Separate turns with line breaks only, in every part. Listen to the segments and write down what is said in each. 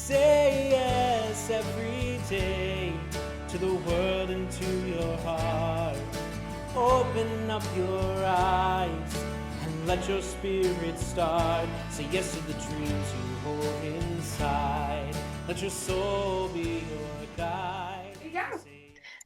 Say yes every day to the world and to your heart. Open up your eyes and let your spirit start. Say yes to the dreams you hold inside. Let your soul be your guide.
There you go.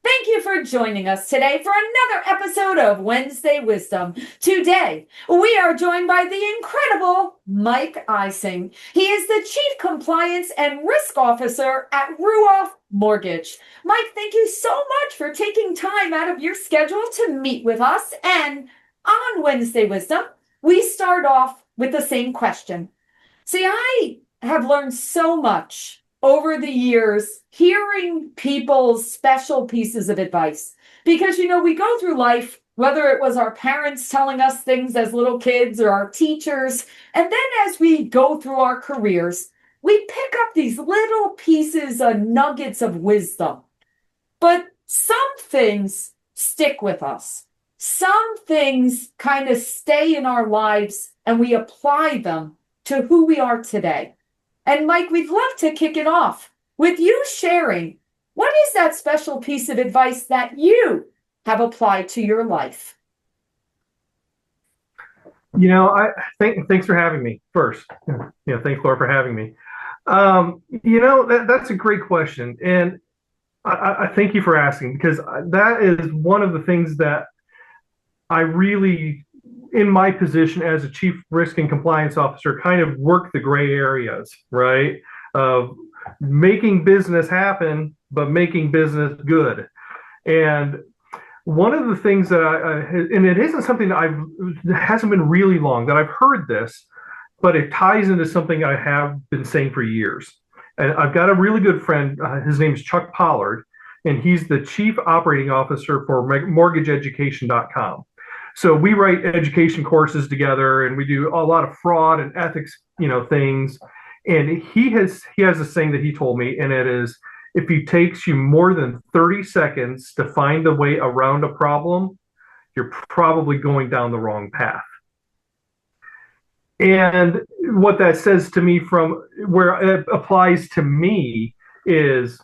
Thank you for joining us today for another episode of Wednesday Wisdom. Today, we are joined by the incredible Mike Eising. He is the Chief Compliance and Risk Officer at Ruoff Mortgage. Mike, thank you so much for taking time out of your schedule to meet with us. And on Wednesday Wisdom, we start off with the same question. See, I have learned so much over the years, hearing people's special pieces of advice. Because, we go through life, whether it was our parents telling us things as little kids or our teachers, and then as we go through our careers, we pick up these little pieces of nuggets of wisdom. But some things stick with us. Some things kind of stay in our lives and we apply them to who we are today. And Mike, we'd love to kick it off with you sharing what is that special piece of advice that you have applied to your life?
Thanks for having me first. Thanks, Laura, for having me. That's a great question. And I thank you for asking, because that is one of the things that I really, in my position as a chief risk and compliance officer, kind of work the gray areas, right? Of making business happen, but making business good. And one of the things that and it isn't something that it hasn't been really long that I've heard this, but it ties into something I have been saying for years. And I've got a really good friend, his name's Chuck Pollard, and he's the chief operating officer for mortgageeducation.com. So we write education courses together, and we do a lot of fraud and ethics, things. And he has a saying that he told me, and it is, if it takes you more than 30 seconds to find a way around a problem, you're probably going down the wrong path. And what that says to me from where it applies to me is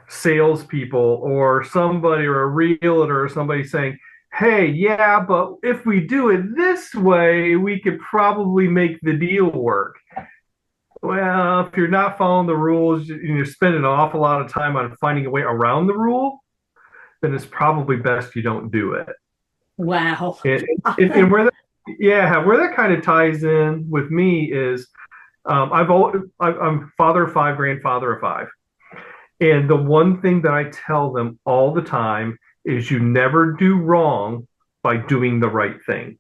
salespeople or somebody or a realtor or somebody saying, hey, yeah, but if we do it this way, we could probably make the deal work. Well, if you're not following the rules and you're spending an awful lot of time on finding a way around the rule, then it's probably best you don't do it.
Wow.
And where that kind of ties in with me is I'm father of five, grandfather of five. And the one thing that I tell them all the time is you never do wrong by doing the right thing.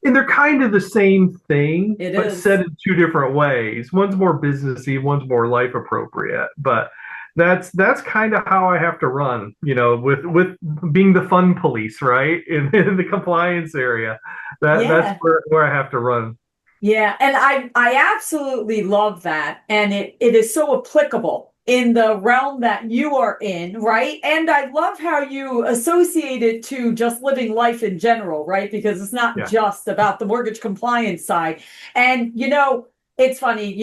And they're kind of the same thing, but said in two different ways. One's more businessy, one's more life appropriate. But that's kind of how I have to run, with being the fun police, right? In the compliance area. That's where I have to run.
Yeah, and I absolutely love that. And it is so applicable in the realm that you are in, right? And I love how you associate it to just living life in general, right? Because it's not just about the mortgage compliance side. And, it's funny,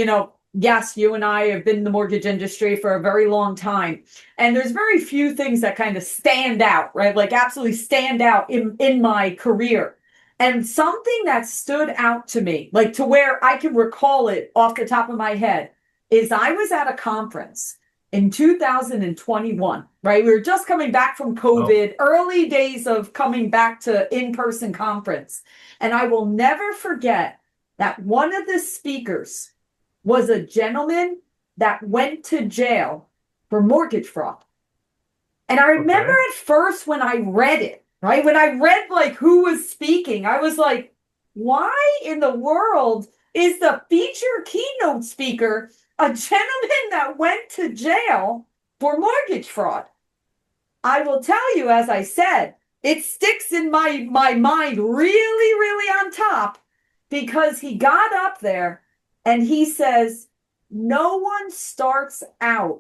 yes, you and I have been in the mortgage industry for a very long time. And there's very few things that kind of stand out, right? Like absolutely stand out in my career. And something that stood out to me, like to where I can recall it off the top of my head, is I was at a conference in 2021, right? We were just coming back from COVID, early days of coming back to in-person conference. And I will never forget that one of the speakers was a gentleman that went to jail for mortgage fraud. And I remember at first when I read it, right? When I read like who was speaking, I was like, why in the world is the feature keynote speaker a gentleman that went to jail for mortgage fraud? I will tell you, as I said, it sticks in my mind really, really on top, because he got up there and he says, no one starts out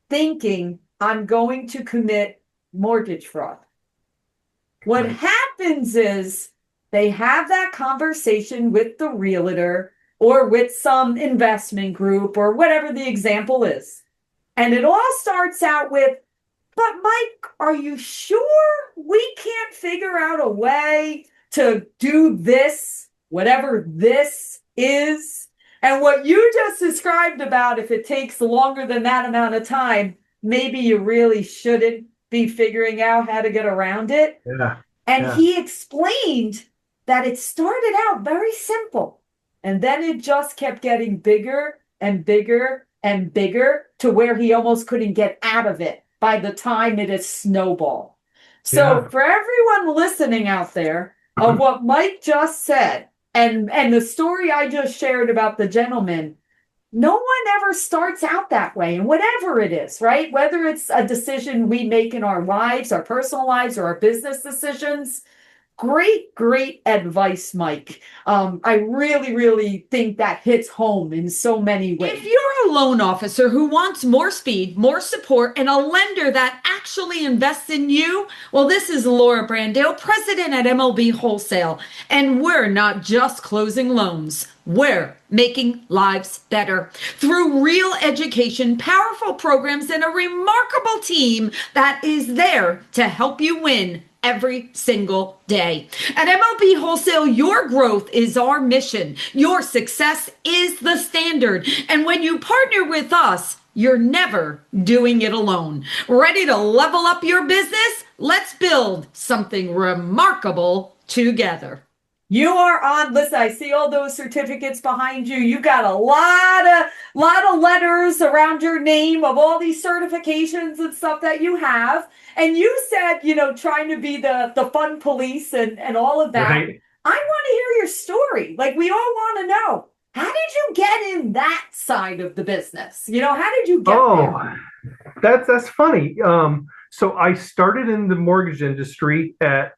thinking I'm going to commit mortgage fraud. What happens is they have that conversation with the realtor. or with some investment group or whatever the example is. And it all starts out with, but Mike, are you sure we can't figure out a way to do this, whatever this is? And what you just described about if it takes longer than that amount of time, maybe you really shouldn't be figuring out how to get around it.
Yeah.
And
Yeah.
he explained that it started out very simple. And then it just kept getting bigger and bigger and bigger to where he almost couldn't get out of it by the time it is snowballed. So
Yeah.
for everyone listening out there of what Mike just said and the story I just shared about the gentleman, no one ever starts out that way. And whatever it is, right? Whether it's a decision we make in our lives, our personal lives, or our business decisions, great advice, Mike. I really think that hits home in so many ways. If you're a loan officer who wants more speed, more support, and a lender that actually invests in you, well, this is Laura Brandao, president at MLB Wholesale, and we're not just closing loans. We're making lives better through real education, powerful programs, and a remarkable team that is there to help you win every single day. At MLB Wholesale, your growth is our mission. Your success is the standard. And when you partner with us, you're never doing it alone. Ready to level up your business? Let's build something remarkable together. You are on. Listen, I see all those certificates behind you. You got a lot of letters around your name of all these certifications and stuff that you have. And you said, trying to be the fun police and all of that.
Right.
I want to hear your story. Like, we all want to know, how did you get in that side of the business? How did you get there?
That's funny. So I started in the mortgage industry at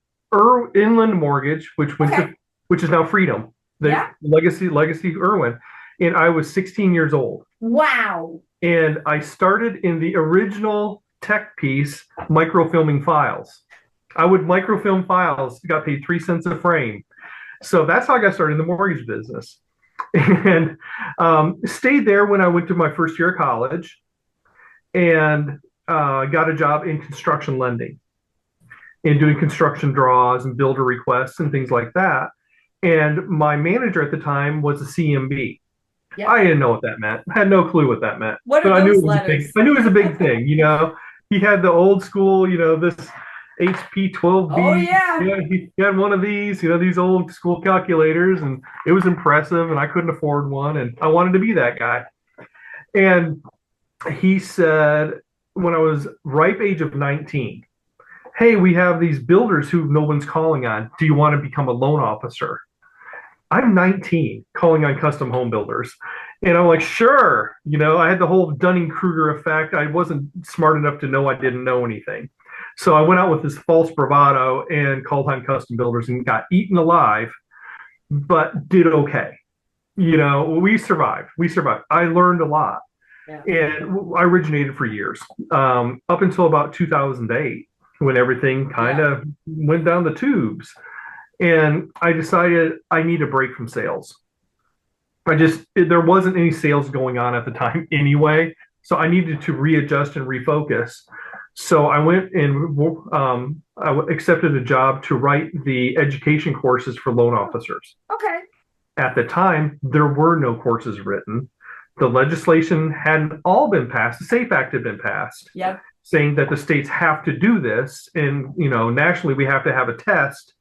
Inland Mortgage, which is now Freedom, the legacy Irwin, and I was 16 years old.
Wow.
And I started in the original tech piece, microfilming files. I would microfilm files, got paid 3 cents a frame. So that's how I got started in the mortgage business. And stayed there when I went to my first year of college and got a job in construction lending and doing construction draws and builder requests and things like that. And my manager at the time was a CMB. Yep. I didn't know what that meant. I had no clue what that meant.
What are
but
those letters?
I knew it was a big thing. He had the old school, this HP 12B.
Oh, yeah.
He had one of these, these old school calculators, and it was impressive, and I couldn't afford one, and I wanted to be that guy. And he said, when I was ripe age of 19, hey, we have these builders who no one's calling on. Do you want to become a loan officer? I'm 19 calling on custom home builders. And I'm like, sure. I had the whole Dunning-Kruger effect. I wasn't smart enough to know I didn't know anything. So I went out with this false bravado and called on custom builders and got eaten alive, but did okay. We survived. I learned a lot. Yeah. And I originated for years, up until about 2008, when everything kind of went down the tubes. And I decided I need a break from sales. There wasn't any sales going on at the time anyway. So I needed to readjust and refocus. So I went and I accepted a job to write the education courses for loan officers.
Okay.
At the time, there were no courses written. The legislation hadn't all been passed. The SAFE Act had been passed.
Yep.
Saying that the states have to do this. And, nationally, we have to have a test.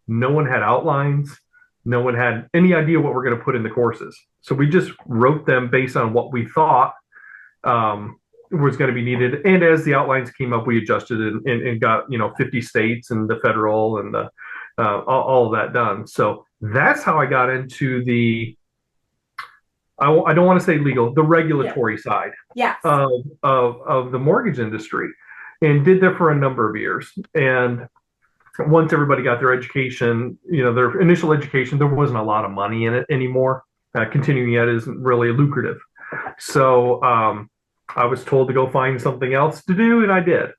No one had outlines. No one had any idea what we're going to put in the courses. So we just wrote them based on what we thought was going to be needed. And as the outlines came up, we adjusted and got, 50 states and the federal and the all of that done. So that's how I got into I don't want to say legal, the regulatory side of the mortgage industry, and did that for a number of years. And once everybody got their education, their initial education, there wasn't a lot of money in it anymore. Continuing ed isn't really lucrative. So I was told to go find something else to do, and I did.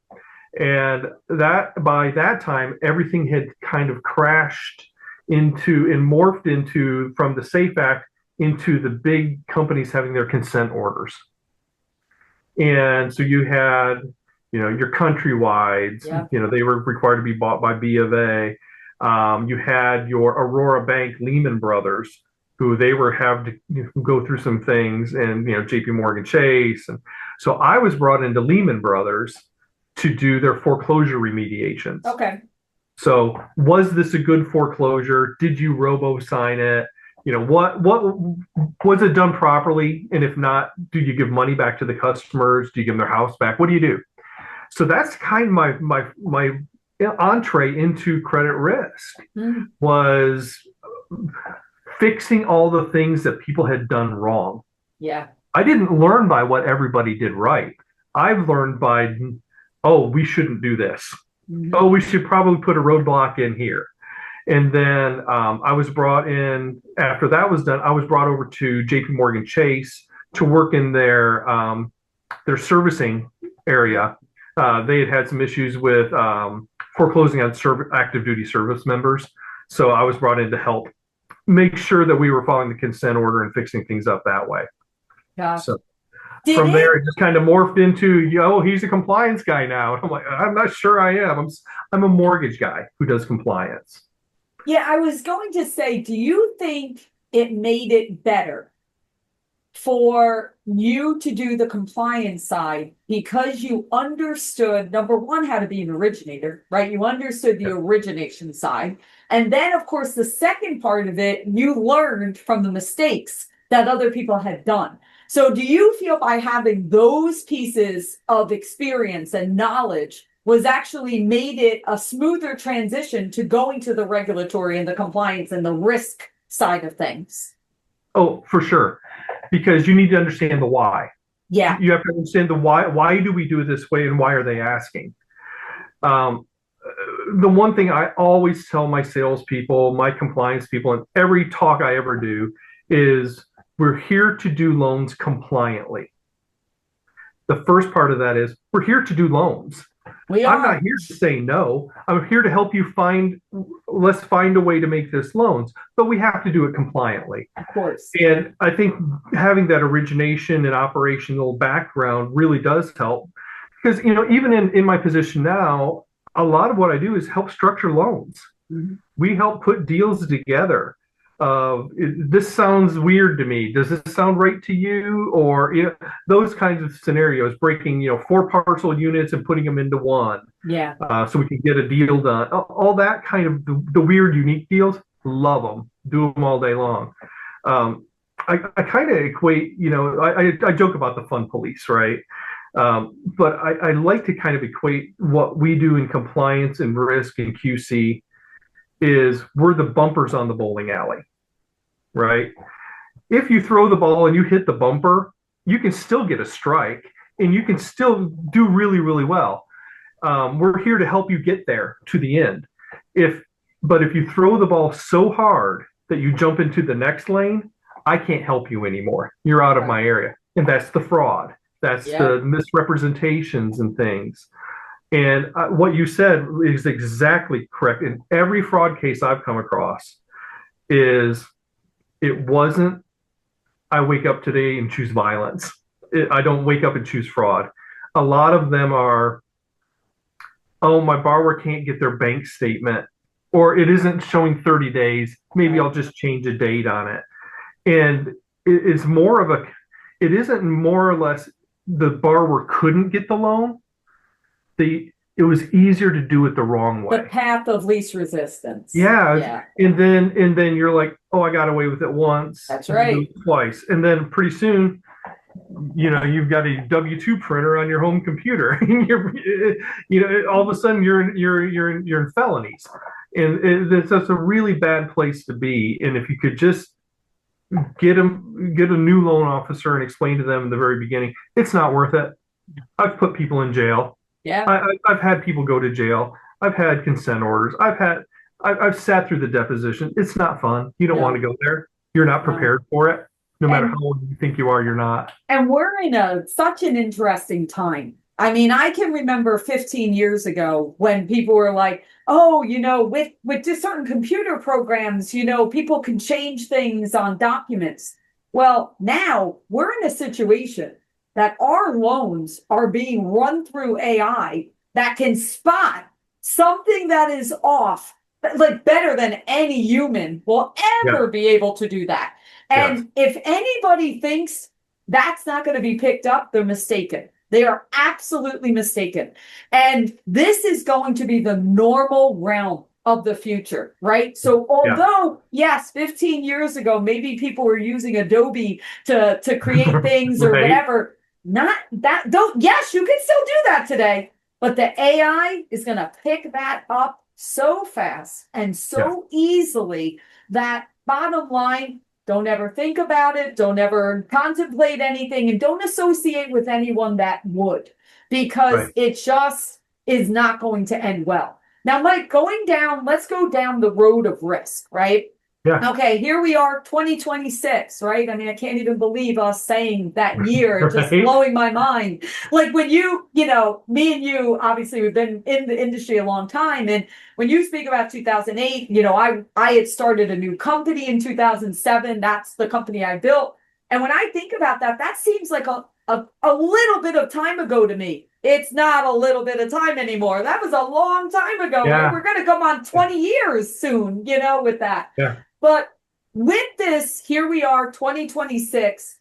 And by that time, everything had kind of crashed into and morphed into, from the SAFE Act, into the big companies having their consent orders. And so you had, your Countrywides,
Yeah.
they were required to be bought by B of A. You had your Aurora Bank Lehman Brothers, who they were have to go through some things, and JP Morgan Chase. And so I was brought into Lehman Brothers to do their foreclosure remediations.
Okay.
So was this a good foreclosure? Did you robo sign it? What was it done properly? And if not, do you give money back to the customers? Do you give them their house back? What do you do? So that's kind of my entree into credit risk was fixing all the things that people had done wrong.
Yeah.
I didn't learn by what everybody did right. I've learned by, oh, we shouldn't do this. Oh, we should probably put a roadblock in here. And then I was brought in, after that was done, I was brought over to JP Morgan Chase to work in their servicing area. They had some issues with foreclosing on active duty service members. So I was brought in to help make sure that we were following the consent order and fixing things up that way.
Yeah.
So from there, it just kind of morphed into, he's a compliance guy now. And I'm like, I'm not sure I am. I'm a mortgage guy who does compliance.
Yeah, I was going to say, do you think it made it better for you to do the compliance side because you understood, number one, how to be an originator, right? You understood the origination side. And then, of course, the second part of it, you learned from the mistakes that other people had done. So do you feel by having those pieces of experience and knowledge was actually made it a smoother transition to going to the regulatory and the compliance and the risk side of things?
Oh, for sure. Because you need to understand the why.
Yeah.
You have to understand the why. Why do we do it this way, and why are they asking? The one thing I always tell my salespeople, my compliance people, and every talk I ever do is we're here to do loans compliantly. The first part of that is we're here to do loans. I'm not here to say no. I'm here to help you let's find a way to make this loans, but we have to do it compliantly.
Of course.
And I think having that origination and operational background really does help because, even in my position now, a lot of what I do is help structure loans. We help put deals together. This sounds weird to me. Does this sound right to you? Or those kinds of scenarios, breaking 4 parcel units and putting them into one.
Yeah.
So we can get a deal done. All that kind of the weird, unique deals. Love them. Do them all day long. I kind of equate. I joke about the fun police, right? But I like to kind of equate what we do in compliance and risk and QC is we're the bumpers on the bowling alley, right? If you throw the ball and you hit the bumper, you can still get a strike and you can still do really, really well. We're here to help you get there to the end. But if you throw the ball so hard that you jump into the next lane, I can't help you anymore. You're out of my area. And that's the fraud. That's the misrepresentations and things. And what you said is exactly correct. In every fraud case I've come across it wasn't, I wake up today and choose violence. I don't wake up and choose fraud. A lot of them are, oh, my borrower can't get their bank statement, or it isn't showing 30 days. Maybe I'll just change a date on it. And it isn't more or less the borrower couldn't get the loan. It was easier to do it the wrong way.
The path of least resistance.
Yeah. And then you're like, oh, I got away with it once.
That's right.
Twice. And then pretty soon, you've got a W-2 printer on your home computer. And all of a sudden you're in felonies. And that's a really bad place to be. And if you could just get a new loan officer and explain to them in the very beginning, it's not worth it. I've put people in jail.
Yeah.
I've had people go to jail. I've had consent orders. I've sat through the deposition. It's not fun. You don't want to go there. You're not prepared for it. No matter how old you think you are, you're not.
And we're in such an interesting time. I mean, I can remember 15 years ago when people were like, oh, with just certain computer programs, people can change things on documents. Well, now we're in a situation that our loans are being run through AI that can spot something that is off, like better than any human will
Yeah.
ever be able to do that.
Yes.
And if anybody thinks that's not going to be picked up, they're mistaken. They are absolutely mistaken. And this is going to be the normal realm of the future, right? So although, yes, 15 years ago, maybe people were using Adobe to create things or
Right.
whatever, not that, don't, yes, you can still do that today, but the AI is going to pick that up so fast and so easily that bottom line, don't ever think about it. Don't ever contemplate anything and don't associate with anyone that would, because
Right.
it just is not going to end well. Now, Mike, let's go down the road of risk, right?
Yeah.
Okay, here we are, 2026, right? I mean, I can't even believe us saying that year. It's just
Right.
blowing my mind. Like when me and you, obviously, we've been in the industry a long time. And when you speak about 2008, I had started a new company in 2007. That's the company I built. And when I think about that, that seems like a little bit of time ago to me. It's not a little bit of time anymore. That was a long time ago.
Yeah.
We're going to come on 20 years soon, with that.
Yeah.
But with this, here we are, 2026.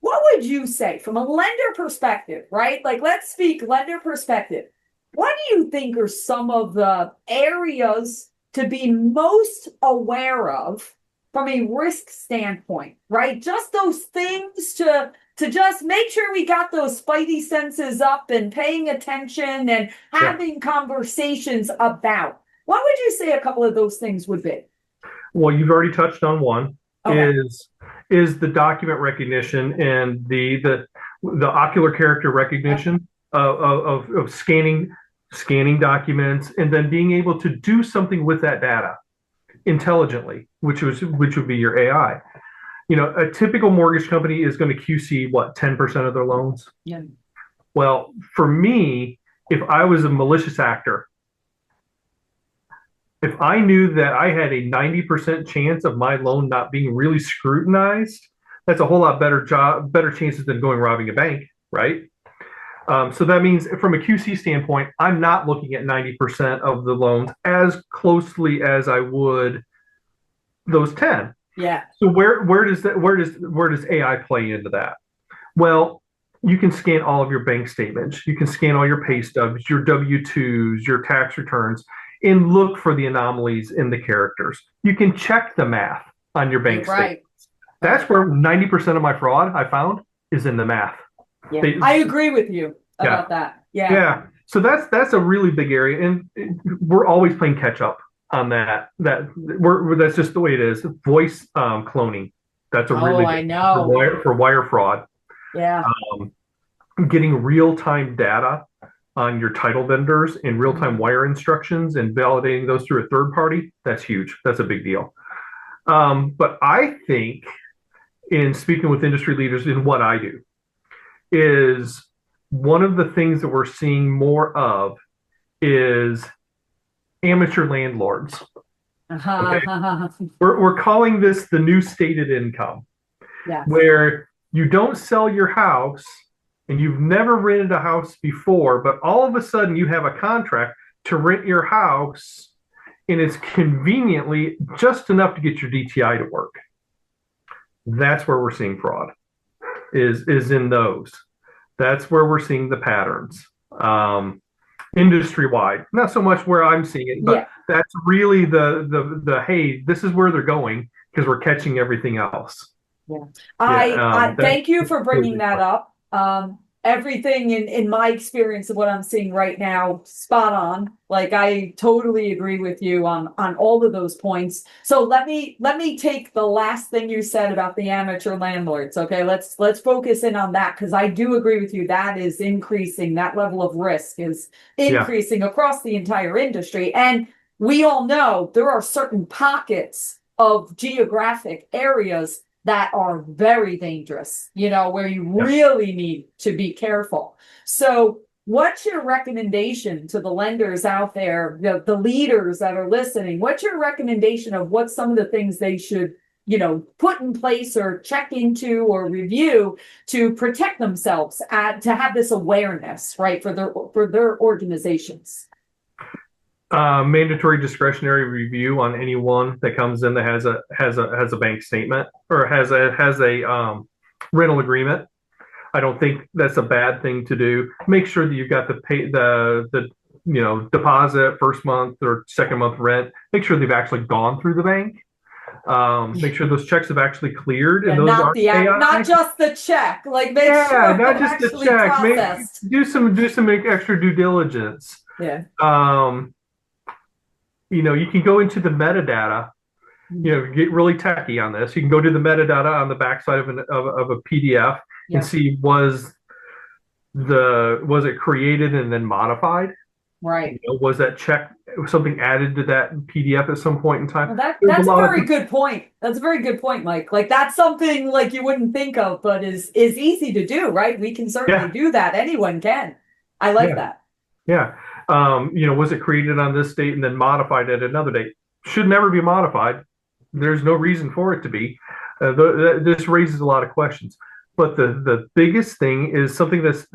What would you say from a lender perspective, right? Like, let's speak lender perspective. What do you think are some of the areas to be most aware of from a risk standpoint, right? Just those things to just make sure we got those spidey senses up and paying attention and having conversations about. What would you say a couple of those things would be?
Well, you've already touched on one.
Okay.
Is the document recognition and the ocular character recognition of scanning documents and then being able to do something with that data intelligently, which would be your AI. A typical mortgage company is going to QC what, 10% of their loans?
Yeah.
Well, for me, if I was a malicious actor, if I knew that I had a 90% chance of my loan not being really scrutinized, that's a whole lot better chances than going robbing a bank, right? So that means from a QC standpoint, I'm not looking at 90% of the loans as closely as I would those 10.
Yeah.
So where does AI play into that? Well, you can scan all of your bank statements, you can scan all your pay stubs, your W-2s, your tax returns, and look for the anomalies in the characters. You can check the math on your bank statements. That's where 90% of my fraud I found is in the math.
Yeah. I agree with you about that. Yeah.
Yeah. So that's a really big area, and we're always playing catch up on that. That's just the way it is. Voice cloning. That's a really big,
I know
for wire fraud.
Yeah.
Getting real-time data on your title vendors and real-time wire instructions and validating those through a third party, that's huge. That's a big deal. But I think in speaking with industry leaders in what I do is one of the things that we're seeing more of is amateur landlords. Okay? We're calling this the new stated income, where you don't sell your house and you've never rented a house before, but all of a sudden you have a contract to rent your house and it's conveniently just enough to get your DTI to work. That's where we're seeing fraud is in those. That's where we're seeing the patterns. Industry-wide, not so much where I'm seeing it, but that's really the hey, this is where they're going because we're catching everything else.
I thank you for bringing that up. Everything in my experience of what I'm seeing right now, spot on. Like, I totally agree with you on all of those points. So let me take the last thing you said about the amateur landlords. Okay, let's focus in on that, because I do agree with you. That is increasing. That level of risk is increasing across the entire industry. And we all know there are certain pockets of geographic areas that are very dangerous, where you really need to be careful. So what's your recommendation to the lenders out there, the leaders that are listening? What's your recommendation of what some of the things they should put in place or check into or review to protect themselves to have this awareness, right, for their organizations?
Mandatory discretionary review on anyone that comes in that has a bank statement or has a rental agreement. I don't think that's a bad thing to do. Make sure that you've got the deposit, first month or second month rent. Make sure they've actually gone through the bank. Make sure those checks have actually cleared, and those aren't AI.
Not just the check, like make sure
not
they're
just the
actually
check.
processed.
Do some extra due diligence.
Yeah.
You can go into the metadata. Get really techie on this. You can go to the metadata on the backside of a PDF and see was it created and then modified?
Right.
Was that check something added to that PDF at some point in time?
Well, that's a very good point. That's a very good point, Mike. Like that's something like you wouldn't think of, but is easy to do, right? We can certainly do that. Anyone can. I like that.
Yeah. Was it created on this date and then modified at another date? Should never be modified. There's no reason for it to be. This raises a lot of questions. But the biggest thing is something that's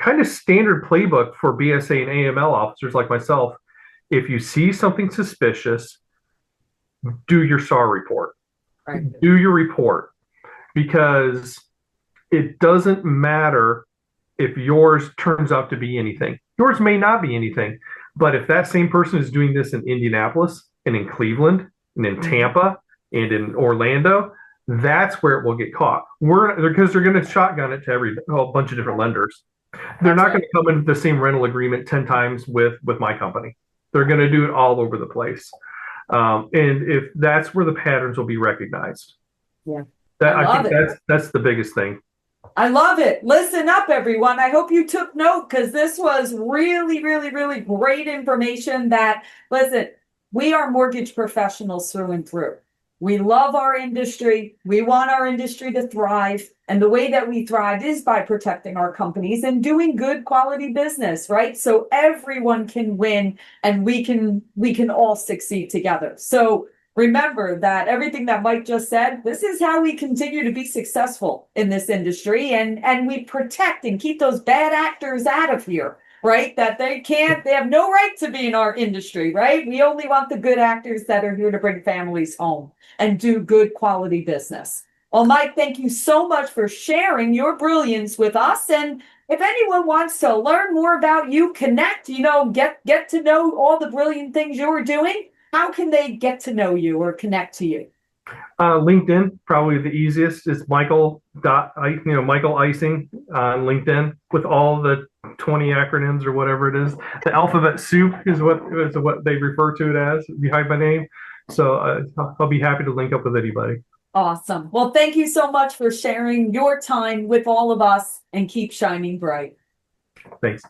kind of standard playbook for BSA and AML officers like myself. If you see something suspicious, do your SAR report.
Right.
Do your report, because it doesn't matter if yours turns out to be anything. Yours may not be anything, but if that same person is doing this in Indianapolis and in Cleveland and in Tampa and in Orlando, that's where it will get caught. Because they're going to shotgun it to a bunch of different lenders. They're not going to come in the same rental agreement 10 times with my company. They're going to do it all over the place. And if that's where the patterns will be recognized.
Yeah.
I think that's the biggest thing.
I love it. Listen up, everyone. I hope you took note, because this was really, really, really great information listen, we are mortgage professionals through and through. We love our industry. We want our industry to thrive. And the way that we thrive is by protecting our companies and doing good quality business, right? So everyone can win and we can all succeed together. So remember that everything that Mike just said, this is how we continue to be successful in this industry, and we protect and keep those bad actors out of here. Right? That they have no right to be in our industry, right? We only want the good actors that are here to bring families home and do good quality business. Well, Mike, thank you so much for sharing your brilliance with us. And if anyone wants to learn more about you, connect, get to know all the brilliant things you're doing, how can they get to know you or connect to you?
LinkedIn, probably the easiest. Is Michael Eising on LinkedIn with all the 20 acronyms or whatever it is. The alphabet soup is what they refer to it as behind my name. So I'll be happy to link up with anybody.
Awesome. Well, thank you so much for sharing your time with all of us, and keep shining bright.
Thanks.